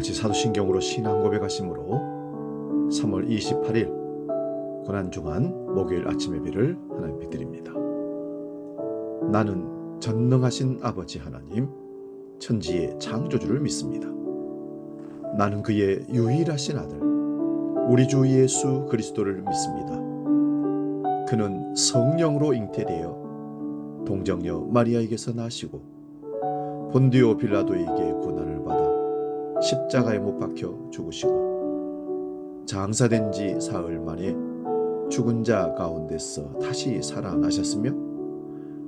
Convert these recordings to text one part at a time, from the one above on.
같이 사도신경으로 신앙 고백하심으로 3월 28일 고난주간 목요일 아침 예배를 하나님께 드립니다. 나는 전능하신 아버지 하나님, 천지의 창조주를 믿습니다. 나는 그의 유일하신 아들, 우리 주 예수 그리스도를 믿습니다. 그는 성령으로 잉태되어 동정녀 마리아에게서 나시고 본디오 빌라도에게 고난을 받아 십자가에 못 박혀 죽으시고 장사된 지 사흘 만에 죽은 자 가운데서 다시 살아나셨으며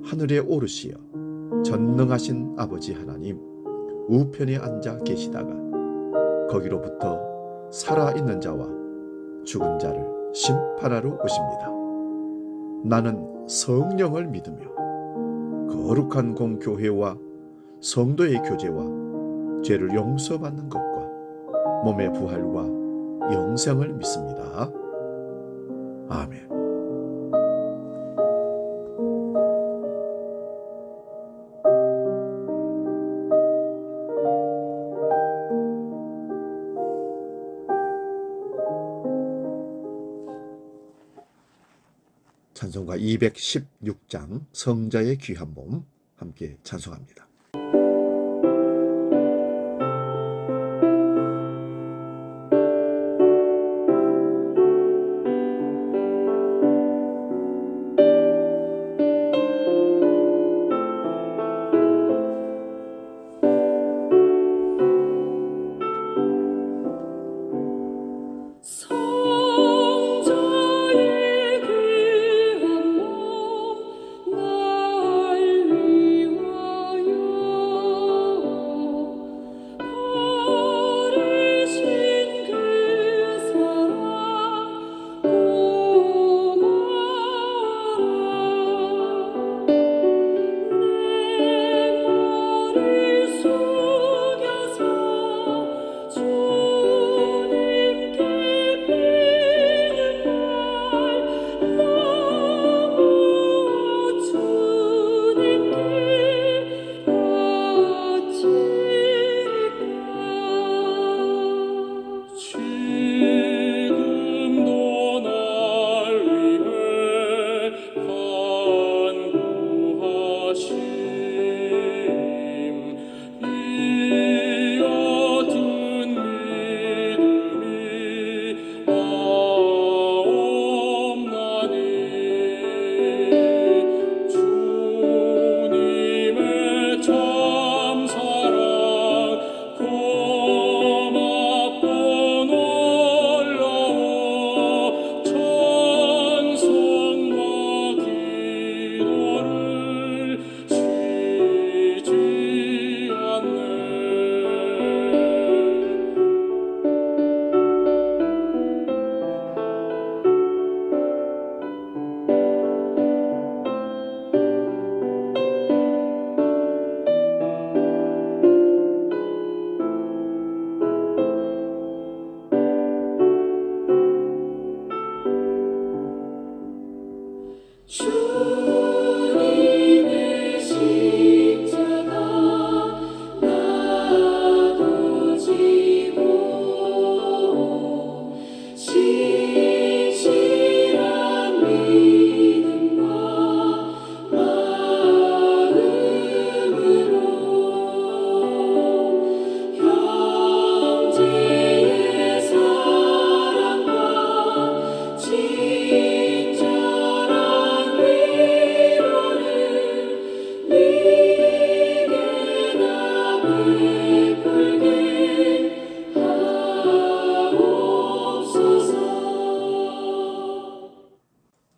하늘에 오르시어 전능하신 아버지 하나님 우편에 앉아 계시다가 거기로부터 살아있는 자와 죽은 자를 심판하러 오십니다. 나는 성령을 믿으며 거룩한 공교회와 성도의 교제와 죄를 용서받는 것과 몸의 부활과 영생을 믿습니다. 아멘. 찬송가 216장 성자의 귀한 몸 함께 찬송합니다.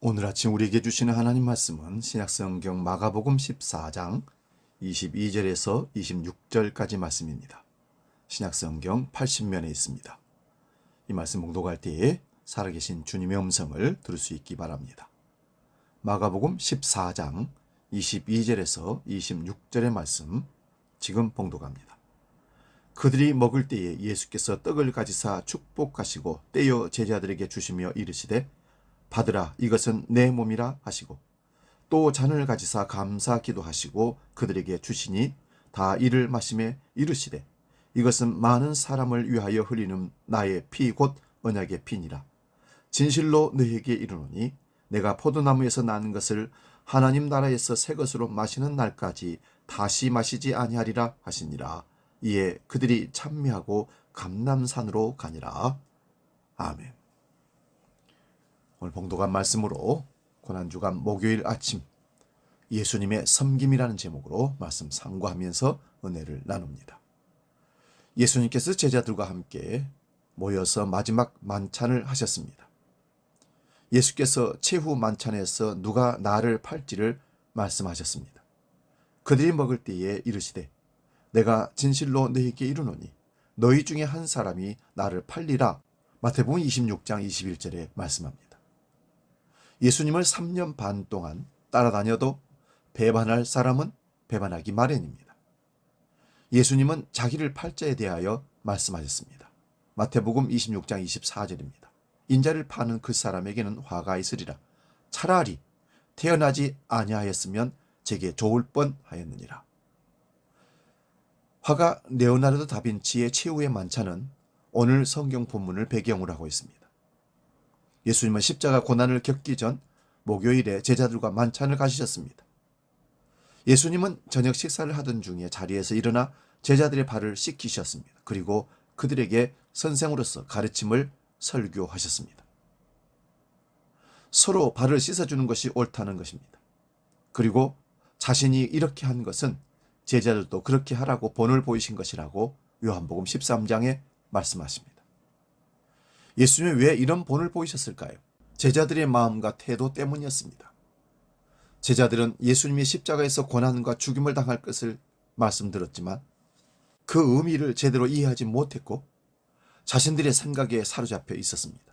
오늘 아침 우리에게 주시는 하나님 말씀은 신약성경 마가복음 14장 22절에서 26절까지 말씀입니다. 신약성경 80면에 있습니다. 이 말씀 봉독할 때에 살아계신 주님의 음성을 들을 수 있기 바랍니다. 마가복음 14장 22절에서 26절의 말씀 지금 봉독합니다. 그들이 먹을 때에 예수께서 떡을 가지사 축복하시고 떼어 제자들에게 주시며 이르시되 받으라, 이것은 내 몸이라 하시고 또 잔을 가지사 감사 기도하시고 그들에게 주시니 다 이를 마시매 이르시되 이것은 많은 사람을 위하여 흘리는 나의 피 곧 언약의 피니라. 진실로 너희에게 이르노니 내가 포도나무에서 나는 것을 하나님 나라에서 새 것으로 마시는 날까지 다시 마시지 아니하리라 하시니라. 이에 그들이 찬미하고 감람산으로 가니라. 아멘. 오늘 봉독한 말씀으로 고난주간 목요일 아침 예수님의 섬김이라는 제목으로 말씀 상고하면서 은혜를 나눕니다. 예수님께서 제자들과 함께 모여서 마지막 만찬을 하셨습니다. 예수께서 최후 만찬에서 누가 나를 팔지를 말씀하셨습니다. 그들이 먹을 때에 이르시되 내가 진실로 너희에게 이르노니 너희 중에 한 사람이 나를 팔리라. 마태복음 26장 21절에 말씀합니다. 예수님을 3년 반 동안 따라다녀도 배반할 사람은 배반하기 마련입니다. 예수님은 자기를 팔 자에 대하여 말씀하셨습니다. 마태복음 26장 24절입니다. 인자를 파는 그 사람에게는 화가 있으리라. 차라리 태어나지 아니하였으면 제게 좋을 뻔하였느니라. 화가 레오나르도 다빈치의 최후의 만찬은 오늘 성경 본문을 배경으로 하고 있습니다. 예수님은 십자가 고난을 겪기 전 목요일에 제자들과 만찬을 가지셨습니다. 예수님은 저녁 식사를 하던 중에 자리에서 일어나 제자들의 발을 씻기셨습니다. 그리고 그들에게 선생으로서 가르침을 설교하셨습니다. 서로 발을 씻어주는 것이 옳다는 것입니다. 그리고 자신이 이렇게 한 것은 제자들도 그렇게 하라고 본을 보이신 것이라고 요한복음 13장에 말씀하십니다. 예수님이 왜 이런 본을 보이셨을까요? 제자들의 마음과 태도 때문이었습니다. 제자들은 예수님이 십자가에서 고난과 죽임을 당할 것을 말씀드렸지만 그 의미를 제대로 이해하지 못했고 자신들의 생각에 사로잡혀 있었습니다.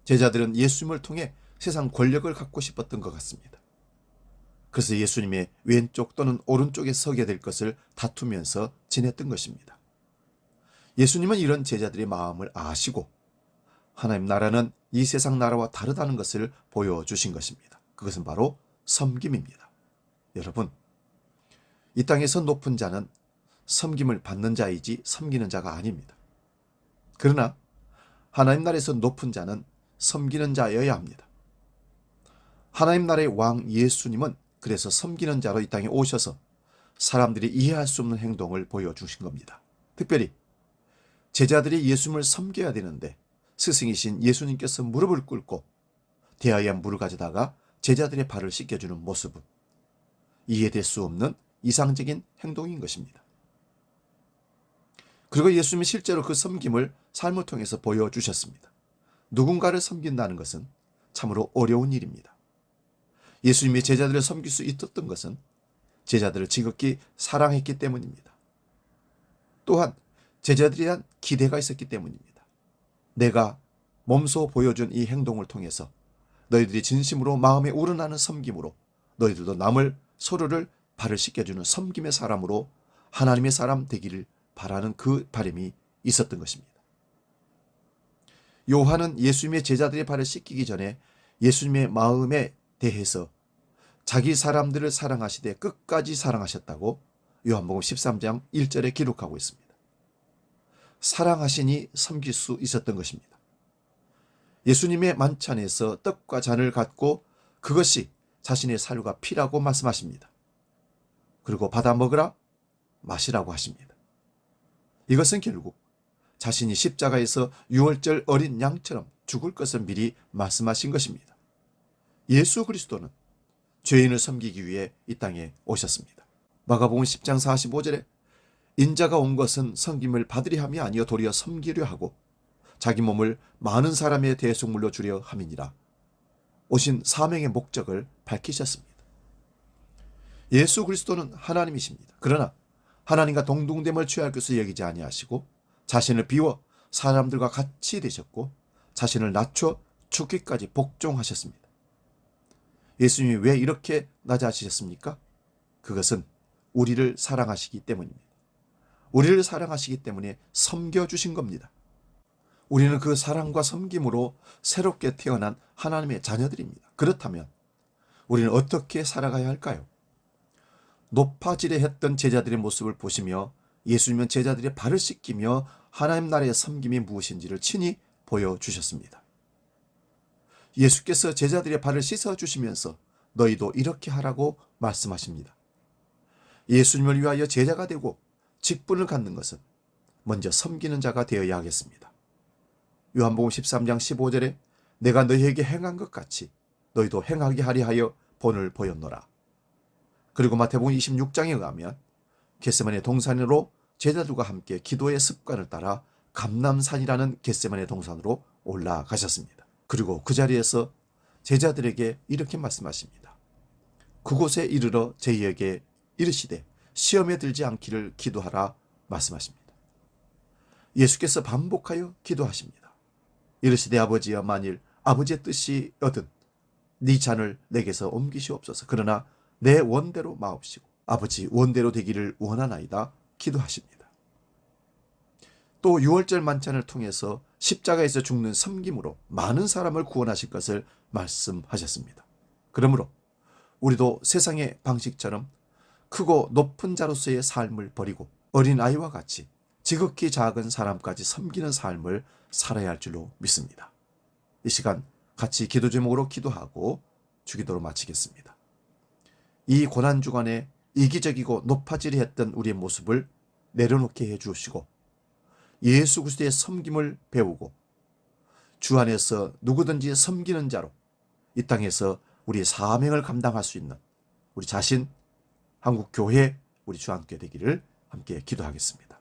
제자들은 예수님을 통해 세상 권력을 갖고 싶었던 것 같습니다. 그래서 예수님의 왼쪽 또는 오른쪽에 서게 될 것을 다투면서 지냈던 것입니다. 예수님은 이런 제자들의 마음을 아시고 하나님 나라는 이 세상 나라와 다르다는 것을 보여주신 것입니다. 그것은 바로 섬김입니다. 여러분, 이 땅에서 높은 자는 섬김을 받는 자이지 섬기는 자가 아닙니다. 그러나 하나님 나라에서 높은 자는 섬기는 자여야 합니다. 하나님 나라의 왕 예수님은 그래서 섬기는 자로 이 땅에 오셔서 사람들이 이해할 수 없는 행동을 보여주신 겁니다. 특별히 제자들이 예수님을 섬겨야 되는데 스승이신 예수님께서 무릎을 꿇고 대하얀 물을 가져다가 제자들의 발을 씻겨주는 모습은 이해될 수 없는 이상적인 행동인 것입니다. 그리고 예수님이 실제로 그 섬김을 삶을 통해서 보여주셨습니다. 누군가를 섬긴다는 것은 참으로 어려운 일입니다. 예수님이 제자들을 섬길 수 있었던 것은 제자들을 지극히 사랑했기 때문입니다. 또한 제자들에 대한 기대가 있었기 때문입니다. 내가 몸소 보여준 이 행동을 통해서 너희들이 진심으로 마음에 우러나는 섬김으로 너희들도 남을 서로를 발을 씻겨주는 섬김의 사람으로 하나님의 사람 되기를 바라는 그 바람이 있었던 것입니다. 요한은 예수님의 제자들의 발을 씻기기 전에 예수님의 마음에 대해서 자기 사람들을 사랑하시되 끝까지 사랑하셨다고 요한복음 13장 1절에 기록하고 있습니다. 사랑하시니 섬길 수 있었던 것입니다. 예수님의 만찬에서 떡과 잔을 갖고 그것이 자신의 살과 피라고 말씀하십니다. 그리고 받아 먹으라 마시라고 하십니다. 이것은 결국 자신이 십자가에서 유월절 어린 양처럼 죽을 것을 미리 말씀하신 것입니다. 예수 그리스도는 죄인을 섬기기 위해 이 땅에 오셨습니다. 마가복음 10장 45절에 인자가 온 것은 섬김을 받으려 함이 아니요 도리어 섬기려 하고 자기 몸을 많은 사람의 대속물로 주려 함이니라. 오신 사명의 목적을 밝히셨습니다. 예수 그리스도는 하나님이십니다. 그러나 하나님과 동등됨을 취할 것을 여기지 아니하시고 자신을 비워 사람들과 같이 되셨고 자신을 낮춰 죽기까지 복종하셨습니다. 예수님이 왜 이렇게 낮아지셨습니까? 그것은 우리를 사랑하시기 때문입니다. 우리를 사랑하시기 때문에 섬겨주신 겁니다. 우리는 그 사랑과 섬김으로 새롭게 태어난 하나님의 자녀들입니다. 그렇다면 우리는 어떻게 살아가야 할까요? 높아지려 했던 제자들의 모습을 보시며 예수님은 제자들의 발을 씻기며 하나님 나라의 섬김이 무엇인지를 친히 보여주셨습니다. 예수께서 제자들의 발을 씻어주시면서 너희도 이렇게 하라고 말씀하십니다. 예수님을 위하여 제자가 되고 직분을 갖는 것은 먼저 섬기는 자가 되어야 하겠습니다. 요한복음 13장 15절에 내가 너희에게 행한 것 같이 너희도 행하게 하리 하여 본을 보였노라. 그리고 마태복음 26장에 의하면 겟세마네 동산으로 제자들과 함께 기도의 습관을 따라 감람산이라는 겟세마네 동산으로 올라가셨습니다. 그리고 그 자리에서 제자들에게 이렇게 말씀하십니다. 그곳에 이르러 저희에게 이르시되 시험에 들지 않기를 기도하라 말씀하십니다. 예수께서 반복하여 기도하십니다. 이르시되 아버지여 만일 아버지의 뜻이 얻은 네 잔을 내게서 옮기시옵소서. 그러나 내 원대로 마옵시고 아버지 원대로 되기를 원하나이다 기도하십니다. 또 6월절 만찬을 통해서 십자가에서 죽는 섬김으로 많은 사람을 구원하실 것을 말씀하셨습니다. 그러므로 우리도 세상의 방식처럼 크고 높은 자로서의 삶을 버리고 어린아이와 같이 지극히 작은 사람까지 섬기는 삶을 살아야 할 줄로 믿습니다. 이 시간 같이 기도 제목으로 기도하고 주기도로 마치겠습니다. 이 고난주간에 이기적이고 높아지려 했던 우리의 모습을 내려놓게 해주시고 예수 그리스도의 섬김을 배우고 주 안에서 누구든지 섬기는 자로 이 땅에서 우리의 사명을 감당할 수 있는 우리 자신, 한국교회, 우리 주와 함께 되기를 함께 기도하겠습니다.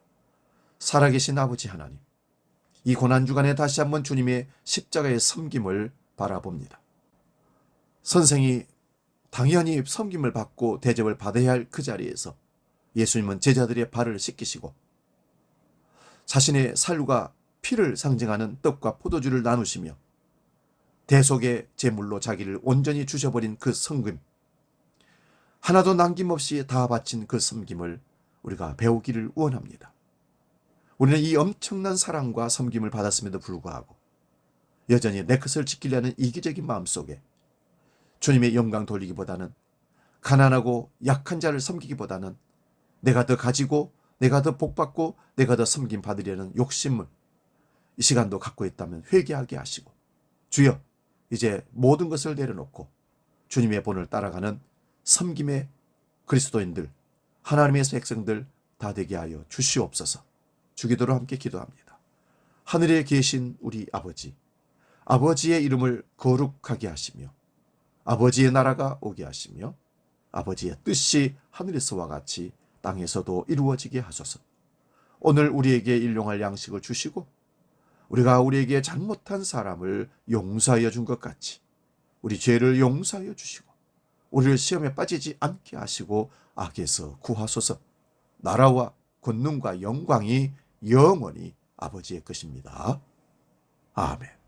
살아계신 아버지 하나님, 이 고난주간에 다시 한번 주님의 십자가의 섬김을 바라봅니다. 선생이 당연히 섬김을 받고 대접을 받아야 할 그 자리에서 예수님은 제자들의 발을 씻기시고 자신의 살과 피를 상징하는 떡과 포도주를 나누시며 대속의 제물로 자기를 온전히 주셔버린 그 섬김, 하나도 남김없이 다 바친 그 섬김을 우리가 배우기를 원합니다. 우리는 이 엄청난 사랑과 섬김을 받았음에도 불구하고 여전히 내 것을 지키려는 이기적인 마음속에 주님의 영광 돌리기보다는 가난하고 약한 자를 섬기기보다는 내가 더 가지고 내가 더 복받고 내가 더 섬김 받으려는 욕심을 이 시간도 갖고 있다면 회개하게 하시고 주여 이제 모든 것을 내려놓고 주님의 본을 따라가는 섬김의 그리스도인들, 하나님의 백성들 다 되게 하여 주시옵소서. 주기도로 함께 기도합니다. 하늘에 계신 우리 아버지, 아버지의 이름을 거룩하게 하시며 아버지의 나라가 오게 하시며 아버지의 뜻이 하늘에서와 같이 땅에서도 이루어지게 하소서. 오늘 우리에게 일용할 양식을 주시고 우리가 우리에게 잘못한 사람을 용서하여 준 것 같이 우리 죄를 용서하여 주시고 우리를 시험에 빠지지 않게 하시고 악에서 구하소서. 나라와 권능과 영광이 영원히 아버지의 것입니다. 아멘.